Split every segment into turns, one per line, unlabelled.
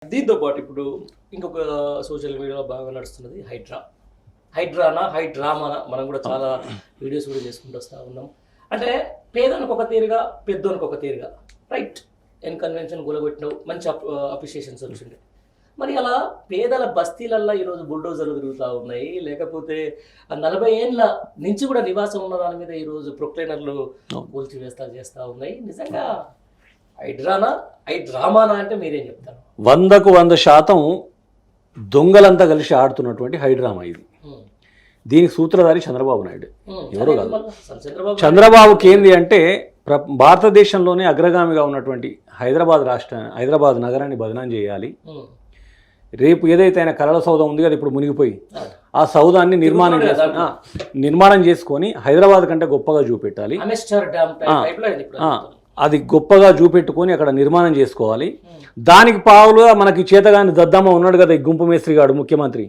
దీంతో పాటు ఇప్పుడు ఇంకొక సోషల్ మీడియాలో బాగా నడుస్తున్నది హైడ్రానా హైడ్రామానా మనం కూడా చాలా వీడియోస్ కూడా చేసుకుంటూ వస్తూ ఉన్నాం. అంటే పేదనికి ఒక తీరుగా పెద్దోనికి ఒక తీరుగా రైట్ కన్వెన్షన్ గులగొట్టినావు, మంచి అప్రిషియేషన్స్ వచ్చింది. మరి అలా పేదల బస్తీలల్లో ఈరోజు బుల్డోజర్లు తిరుగుతూ ఉన్నాయి, లేకపోతే 40 ఏళ్ళ నుంచి కూడా నివాసం ఉన్న దాని మీద ఈరోజు ప్రొక్లైనర్లు చేస్తూ ఉన్నాయి. నిజంగా హైడ్రామానా అంటే మీరేం చెప్తారు?
100% దొంగలంతా కలిసి ఆడుతున్నటువంటి హైడ్రామా ఇది. దీనికి సూత్రధారి చంద్రబాబు నాయుడు, ఎవరో కాదు. చంద్రబాబుకి ఏంది అంటే భారతదేశంలోనే అగ్రగామిగా ఉన్నటువంటి హైదరాబాద్ నగరాన్ని బదనాం చేయాలి. రేపు ఏదైతే ఆయన కళల సౌధం ఉంది కదా ఇప్పుడు మునిగిపోయి, ఆ సౌధాన్ని నిర్మాణం చేసుకొని హైదరాబాద్ కంటే గొప్పగా చూపెట్టాలి, అది గొప్పగా చూపెట్టుకొని అక్కడ నిర్మాణం చేసుకోవాలి. దానికి పావులుగా మనకి చేతగాని దద్దమ్మ ఉన్నాడు కదా, ఈ గుంపు మేస్త్రి గాడు ముఖ్యమంత్రి,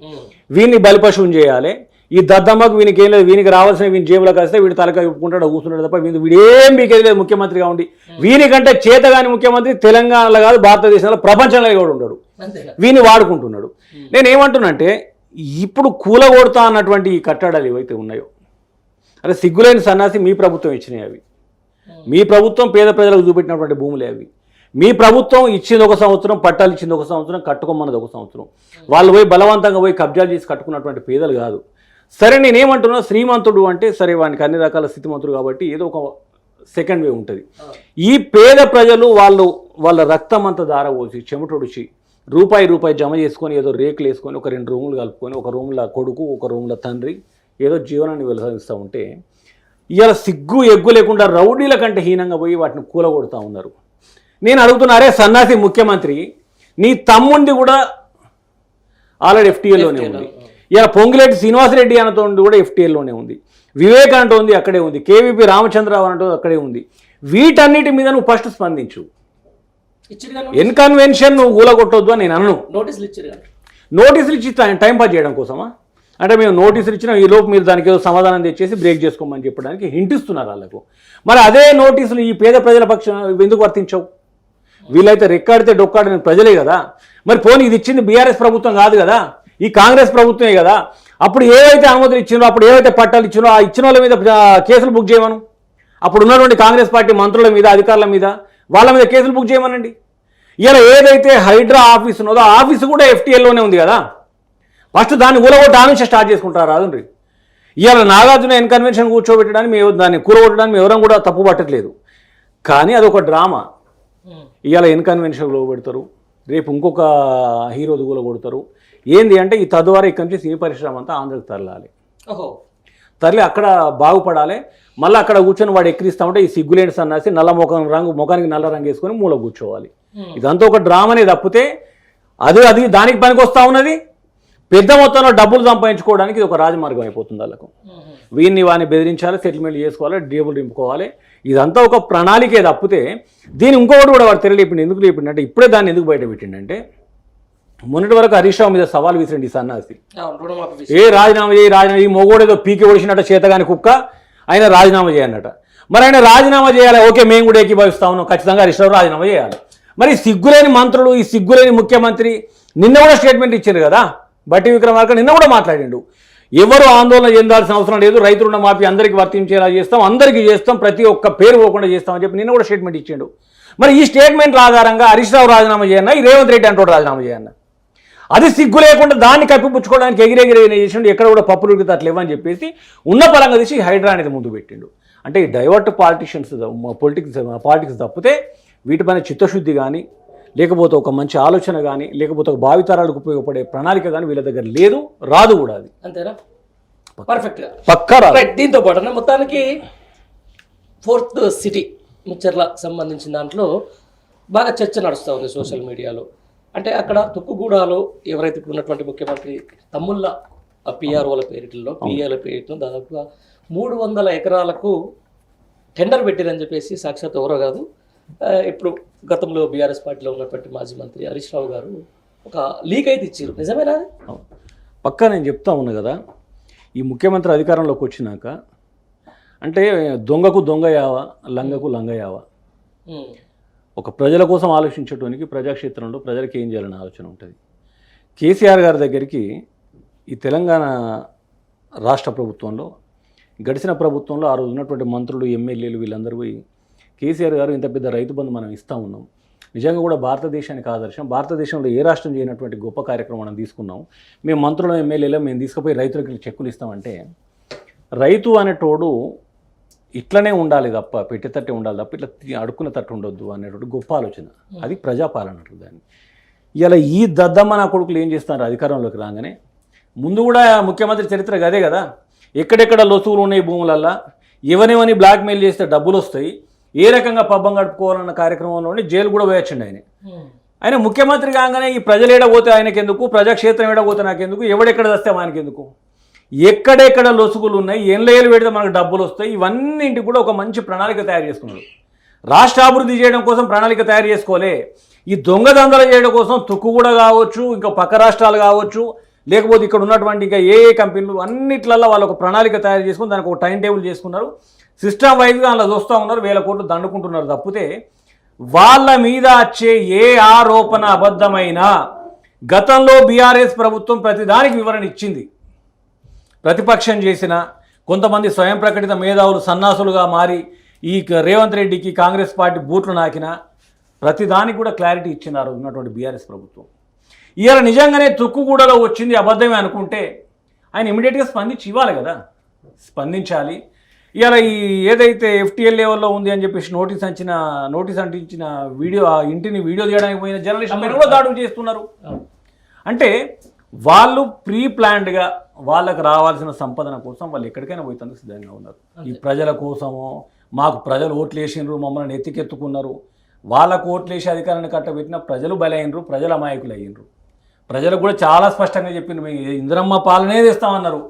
వీడిని బలిపశువుని చేయాలి. ఈ దద్దమ్మకు వీనికి ఏం లేదు, వీనికి రావాల్సిన వీని జేబులకు వస్తే వీడు తలకాయ ఒప్పుకుంటాడు, కూర్చుంటాడు తప్ప వీడేం మీకేది లేదు ముఖ్యమంత్రిగా ఉండి. వీనికంటే చేతగాని ముఖ్యమంత్రి తెలంగాణలో కాదు భారతదేశంలో ప్రపంచంలో కూడా ఉంటాడు. వీని వాడుకుంటున్నాడు. నేనేమంటున్నానంటే ఇప్పుడు కూలగొడతా అన్నటువంటి ఈ కట్టడాలు ఏవైతే ఉన్నాయో, అదే సిగ్గులేని సన్నాసి మీ ప్రభుత్వం ఇచ్చినాయి. అవి మీ ప్రభుత్వం పేద ప్రజలకు చూపెట్టినటువంటి భూములే అవి. మీ ప్రభుత్వం ఇచ్చింది ఒక సంవత్సరం, పట్టాలు ఇచ్చింది ఒక సంవత్సరం, కట్టుకోమన్నది ఒక సంవత్సరం. వాళ్ళు పోయి బలవంతంగా పోయి కబ్జాలు చేసి కట్టుకున్నటువంటి పేదలు కాదు. సరే నేనేమంటున్నా, శ్రీమంతుడు అంటే సరే వానికి అన్ని రకాల స్థితిమంతుడు కాబట్టి ఏదో ఒక సెకండ్ వే ఉంటుంది. ఈ పేద ప్రజలు వాళ్ళ రక్తం అంతా దారపోసి చెమటొడిచి రూపాయి జమ చేసుకొని ఏదో రేకులు వేసుకొని ఒక 2 రూములు కలుపుకొని ఒక రూమ్లో కొడుకు ఒక రూమ్లో తండ్రి ఏదో జీవనాన్ని వెలుసాగిస్తూ ఉంటే, ఇవాళ సిగ్గు ఎగ్గు లేకుండా రౌడీల కంటే హీనంగా పోయి వాటిని కూలగొడుతూ ఉన్నారు. నేను అడుగుతున్నా, అరే సన్నాసి ముఖ్యమంత్రి, నీ తమ్ముంది కూడా ఆల్రెడీ ఎఫ్టీఏలోనే ఉంది. ఇలా పొంగిరెడ్డి శ్రీనివాసరెడ్డి అనతో కూడా ఎఫ్టీఏలోనే ఉంది. వివేక్ అంటూ ఉంది, అక్కడే ఉంది. కేవీపీ రామచంద్రరావు అంటూ అక్కడే ఉంది. వీటన్నిటి మీద నువ్వు ఫస్ట్ స్పందించు. కన్వెన్షన్ నువ్వు కూలగొట్టొద్దు అని నేను అన్ను. నోటీసులు ఇచ్చి టైం పాస్ చేయడం కోసమా? అంటే మేము నోటీసులు ఇచ్చినా ఈ లోపు మీరు దానికి ఏదో సమాధానం తెచ్చేసి బ్రేక్ చేసుకోమని చెప్పడానికి హింట్ ఇస్తున్నారు వాళ్ళకు. మరి అదే నోటీసులు ఈ పేద ప్రజల పక్షం ఎందుకు వర్తించవు? వీళ్ళైతే రెక్కాడితే డొక్కాడిన ప్రజలే కదా. మరి పోనీ ఇది ఇచ్చింది బీఆర్ఎస్ ప్రభుత్వం కాదు కదా, ఈ కాంగ్రెస్ ప్రభుత్వమే కదా. అప్పుడు ఏవైతే అనుమతులు ఇచ్చినో, అప్పుడు ఏవైతే పట్టాలు ఇచ్చినో, ఆ ఇచ్చిన వాళ్ళ మీద కేసులు బుక్ చేయమను. అప్పుడు ఉన్నటువంటి కాంగ్రెస్ పార్టీ మంత్రుల మీద, అధికారుల మీద, వాళ్ళ మీద కేసులు బుక్ చేయమనండి. ఇలా ఏదైతే హైడ్రా ఆఫీస్ ఉన్నదో ఆ ఆఫీసు కూడా ఎఫ్టీఎల్లోనే ఉంది కదా. ఫస్ట్ దాన్ని కూలగొట్టి ఆ నుంచి స్టార్ట్ చేసుకుంటారు రాదండి. ఇవాళ నాగార్జున కన్వెన్షన్ కూర్చోబెట్టడానికి మేము దాన్ని కూలగొట్టడానికి ఎవరం కూడా తప్పు పట్టట్లేదు. కానీ అదొక డ్రామా. ఇవాళ కన్వెన్షన్ పెడతారు, రేపు ఇంకొక హీరో కూలగొడతారు. ఏంది అంటే ఈ తద్వారా ఇక్కడి నుంచి సినీ పరిశ్రమ అంతా ఆంధ్రకు తరలి అక్కడ బాగుపడాలి. మళ్ళీ అక్కడ కూర్చొని వాడు ఎక్కిరిస్తా ఉంటే ఈ సిగ్గులేని సన్నాసి ముఖానికి నల్ల రంగు వేసుకొని మూల కూర్చోవాలి. ఇదంతా ఒక డ్రామానే తప్పితే అది దానికి పనికి వస్తూ ఉన్నది. పెద్ద మొత్తంలో డబ్బులు సంపాదించుకోవడానికి ఇది ఒక రాజమార్గం అయిపోతుంది వాళ్ళకు. వాడిని బెదిరించాలి, సెటిల్మెంట్ చేసుకోవాలి, డేబుల్ నింపుకోవాలి. ఇదంతా ఒక ప్రణాళికే తప్పితే దీని ఇంకొకటి కూడా వాడు తెలియలేపిండి. ఎందుకు లేపిండంటే ఇప్పుడే దాన్ని ఎందుకు బయట పెట్టిండంటే, మొన్నటి వరకు హరీష్ రావు మీద సవాల్ విసిరండి సన్నాసి, రాజీనామా చేయి, ఈ మొగోడేదో పీకి ఒడిచినట్ట చేతగాని కుక్క, ఆయన రాజీనామా చేయన్నట. మరి ఆయన రాజీనామా చేయాలి, ఓకే మేము కూడా ఏకీభవిస్తా ఉన్నాం, ఖచ్చితంగా హరీష్ రావు రాజీనామా చేయాలి. మరి సిగ్గులేని మంత్రులు, ఈ సిగ్గులేని ముఖ్యమంత్రి నిన్న కూడా స్టేట్మెంట్ ఇచ్చారు కదా, బట్టి విక్రమార్క నిన్న కూడా మాట్లాడిండు. ఎవరు ఆందోళన చెందాల్సిన అవసరం లేదు, రైతు రుణమాఫీ అందరికీ వర్తించేలా చేస్తాం, అందరికీ చేస్తాం, ప్రతి ఒక్క పేరు పోకుండా చేస్తామని చెప్పి నిన్న కూడా స్టేట్మెంట్ ఇచ్చిండు. మరి ఈ స్టేట్మెంట్ ఆధారంగా హరీష్ రావు రాజీనామా చేయన్నా, ఈ రేవంత్ రెడ్డి అంటూ రాజీనామా చేయన్నా, అది సిగ్గు లేకుండా దాన్ని కప్పిపుచ్చుకోవడానికి ఎగిరెగిరి చేసిండు. ఎక్కడ కూడా పప్పులు ఉడికితే అట్లా ఇవ్వని చెప్పేసి ఉన్న పరంగా తీసి హైడ్రా అనేది ముందు పెట్టిండు. అంటే ఈ డైవర్ట్ పాలిటిక్స్ తప్పితే వీటిపైన చిత్తశుద్ధి కానీ, లేకపోతే ఒక మంచి ఆలోచన కానీ, లేకపోతే ఒక భావితరాలకు ఉపయోగపడే ప్రణాళిక కానీ వీళ్ళ దగ్గర లేదు, రాదు కూడా. అది
అంతేనా? పర్ఫెక్ట్గా
పక్కా.
దీంతో పాటు మొత్తానికి 4th సిటీ ముచ్చర్ల సంబంధించిన దాంట్లో బాగా చర్చ నడుస్తూ ఉంది సోషల్ మీడియాలో. అంటే అక్కడ తుక్కుగూడలో ఎవరైతే ఇప్పుడు ఉన్నటువంటి ముఖ్యమంత్రి తమ్ముళ్ళ పిఆర్ఓల పేరిటల్లో, పిఏల పేరిటలో దాదాపుగా 300 ఎకరాలకు టెండర్ పెట్టారని చెప్పేసి సాక్షాత్ ఎవరో కాదు, ఇప్పుడు గతంలో బీఆర్ఎస్ పార్టీలో ఉన్నటువంటి మాజీ మంత్రి హరీష్ రావు గారు ఒక లీక్ అయితే ఇచ్చారు. నిజమేనా?
పక్కా నేను చెప్తా ఉన్నా కదా, ఈ ముఖ్యమంత్రి అధికారంలోకి వచ్చినాక అంటే దొంగకు దొంగ యావ, లంగకు లంగ యావ. ఒక ప్రజల కోసం ఆలోచించడానికి ప్రజాక్షేత్రంలో ప్రజలకు ఏం చేయాలనే ఆలోచన ఉంటుంది. కేసీఆర్ గారి దగ్గరికి ఈ తెలంగాణ రాష్ట్ర ప్రభుత్వంలో గడిచిన ప్రభుత్వంలో ఆ రోజు ఉన్నటువంటి మంత్రులు ఎమ్మెల్యేలు వీళ్ళందరూ పోయి కేసీఆర్ గారు ఇంత పెద్ద రైతు బంధు మనం ఇస్తూ ఉన్నాం, నిజంగా కూడా భారతదేశానికి ఆదర్శం, భారతదేశంలో ఏ రాష్ట్రం చేయనటువంటి గొప్ప కార్యక్రమం మనం తీసుకున్నాం, మేము మంత్రులు ఎమ్మెల్యేలు మేము తీసుకుపోయి రైతులకు చెక్కులు ఇస్తామంటే రైతు అనేటోడు ఇట్లనే ఉండాలి తప్ప పెట్టేటట్టే ఉండాలి తప్ప ఇట్లా అడుక్కున్న తట్టు ఉండొద్దు అనేటువంటి గొప్ప ఆలోచన. అది ప్రజాపాలన అంటారు దాన్ని. ఇలా ఈ దద్దమ్మ నా కొడుకులు ఏం చేస్తున్నారు అధికారంలోకి రాగానే, ముందు కూడా ముఖ్యమంత్రి చరిత్ర అదే కదా, ఎక్కడెక్కడ లొసుగులు ఉన్నాయి భూములల్లా, ఎవరెవని బ్లాక్మెయిల్ చేస్తే డబ్బులు వస్తాయి, ఏ రకంగా పబ్బం గడుపుకోవాలన్న కార్యక్రమంలోనే జైలు కూడా వేయొచ్చండి ఆయన ముఖ్యమంత్రి కాగానే ఈ ప్రజలు ఏడబోతే ఆయనకెందుకు, ప్రజాక్షేత్రం ఏడబోతే నాకెందుకు, ఎవడెక్కడ వస్తే ఆయనకెందుకు, ఎక్కడెక్కడ లొసుగులు ఉన్నాయి, ఏళ్ళు పెడితే మనకు డబ్బులు వస్తాయి, ఇవన్నింటికి కూడా ఒక మంచి ప్రణాళిక తయారు చేసుకున్నాడు. రాష్ట్ర అభివృద్ధి చేయడం కోసం ప్రణాళిక తయారు చేసుకోలే, ఈ దొంగదందలు చేయడం కోసం తుక్కుగూడ కావచ్చు, ఇంకా పక్క రాష్ట్రాలు కావచ్చు, లేకపోతే ఇక్కడ ఉన్నటువంటి ఇంకా ఏ కంపెనీలు అన్నిట్లలో వాళ్ళు ఒక ప్రణాళిక తయారు చేసుకుని దానికి ఒక టైం టేబుల్ చేసుకున్నారు, సిస్టమ్ వైజ్గా అలా చూస్తూ ఉన్నారు, 1000 కోట్లు దండుకుంటున్నారు. తప్పితే వాళ్ళ మీద వచ్చే ఏ ఆరోపణ అబద్ధమైనా గతంలో బీఆర్ఎస్ ప్రభుత్వం ప్రతిదానికి వివరణ ఇచ్చింది. ప్రతిపక్షం చేసిన కొంతమంది స్వయం ప్రకటిత మేధావులు సన్నాసులుగా మారి ఈ రేవంత్ రెడ్డికి కాంగ్రెస్ పార్టీ బూట్లు నాకిన ప్రతిదానికి కూడా క్లారిటీ ఇచ్చినారు ఉన్నటువంటి బీఆర్ఎస్ ప్రభుత్వం. ఇవాళ నిజంగానే తుక్కుగూడలో వచ్చింది అబద్ధమే అనుకుంటే ఆయన ఇమీడియట్గా స్పందించి ఇవ్వాలి కదా, స్పందించాలి. ఇవాళ ఈ ఏదైతే FTL లెవెల్లో ఉంది అని చెప్పేసి నోటీస్ అంటించిన వీడియో, ఆ ఇంటిని వీడియో తీయడానికి పోయిన జర్నలిస్ట్ మీద కూడా దాడులు చేస్తున్నారు. అంటే వాళ్ళు ప్రీ ప్లాన్డ్గా వాళ్ళకు రావాల్సిన సంపదన కోసం వాళ్ళు ఎక్కడికైనా పోయేందుకు సిద్ధంగా ఉన్నారు. ఈ ప్రజల కోసమో, మాకు ప్రజలు ఓట్లు వేసినారు, మమ్మల్ని ఎత్తికెత్తుకున్నారు, వాళ్ళకు ఓట్లు వేసి అధికారాన్ని కట్టబెట్టిన ప్రజలు బలైనరు, ప్రజలు అమాయకులు అయ్యినరు. ప్రజలకు కూడా చాలా స్పష్టంగా చెప్పింది, మేము ఇందిరమ్మ పాలనే తెస్తామన్నారు.